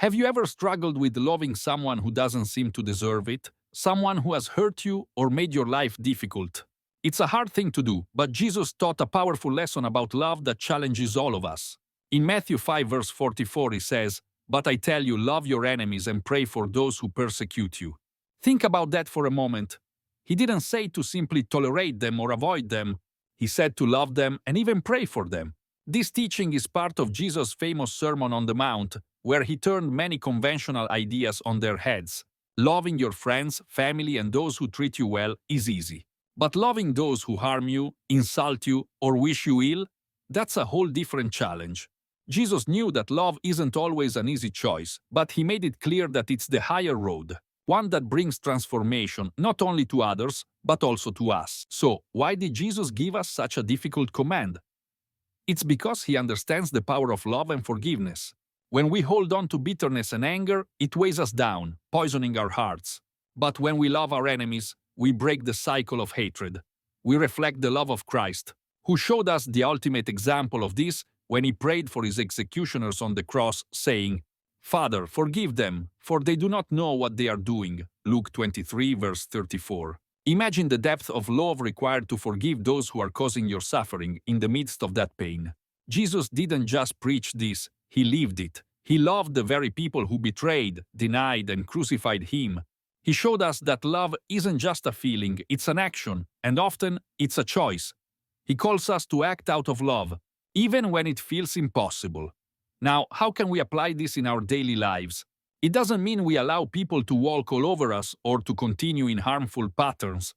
Have you ever struggled with loving someone who doesn't seem to deserve it? Someone who has hurt you or made your life difficult? It's a hard thing to do, but Jesus taught a powerful lesson about love that challenges all of us. In Matthew 5 verse 44 he says, "But I tell you, love your enemies and pray for those who persecute you." Think about that for a moment. He didn't say to simply tolerate them or avoid them. He said to love them and even pray for them. This teaching is part of Jesus' famous Sermon on the Mount, where he turned many conventional ideas on their heads. Loving your friends, family, and those who treat you well is easy. But loving those who harm you, insult you, or wish you ill, that's a whole different challenge. Jesus knew that love isn't always an easy choice, but he made it clear that it's the higher road, one that brings transformation not only to others, but also to us. So, why did Jesus give us such a difficult command? It's because he understands the power of love and forgiveness. When we hold on to bitterness and anger, it weighs us down, poisoning our hearts. But when we love our enemies, we break the cycle of hatred. We reflect the love of Christ, who showed us the ultimate example of this when he prayed for his executioners on the cross, saying, "Father, forgive them, for they do not know what they are doing." Luke 23, verse 34. Imagine the depth of love required to forgive those who are causing your suffering in the midst of that pain. Jesus didn't just preach this, he lived it. He loved the very people who betrayed, denied, and crucified him. He showed us that love isn't just a feeling, it's an action, and often it's a choice. He calls us to act out of love, even when it feels impossible. Now, how can we apply this in our daily lives? It doesn't mean we allow people to walk all over us or to continue in harmful patterns.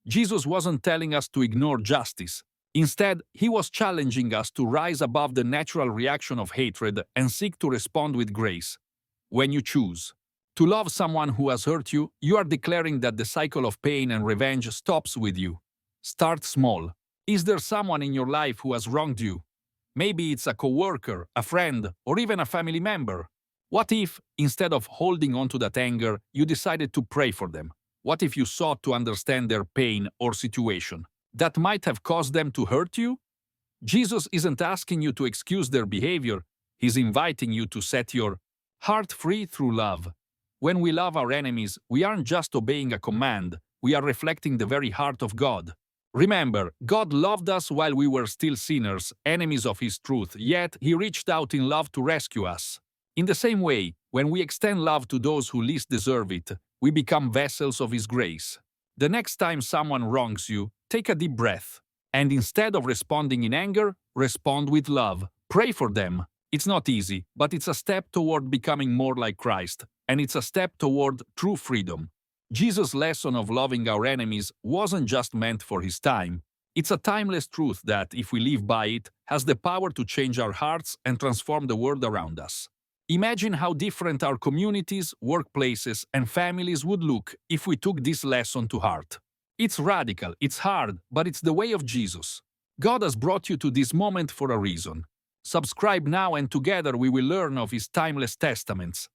Jesus wasn't telling us to ignore justice. Instead, he was challenging us to rise above the natural reaction of hatred and seek to respond with grace. When you choose to love someone who has hurt you, you are declaring that the cycle of pain and revenge stops with you. Start small. Is there someone in your life who has wronged you? Maybe it's a coworker, a friend, or even a family member. What if, instead of holding on to that anger, you decided to pray for them? What if you sought to understand their pain or situation that might have caused them to hurt you? Jesus isn't asking you to excuse their behavior, he's inviting you to set your heart free through love. When we love our enemies, we aren't just obeying a command, we are reflecting the very heart of God. Remember, God loved us while we were still sinners, enemies of his truth, yet he reached out in love to rescue us. In the same way, when we extend love to those who least deserve it, we become vessels of his grace. The next time someone wrongs you, take a deep breath. And instead of responding in anger, respond with love. Pray for them. It's not easy, but it's a step toward becoming more like Christ, and it's a step toward true freedom. Jesus' lesson of loving our enemies wasn't just meant for his time. It's a timeless truth that, if we live by it, has the power to change our hearts and transform the world around us. Imagine how different our communities, workplaces, and families would look if we took this lesson to heart. It's radical, it's hard, but it's the way of Jesus. God has brought you to this moment for a reason. Subscribe now and together we will learn of his timeless testaments.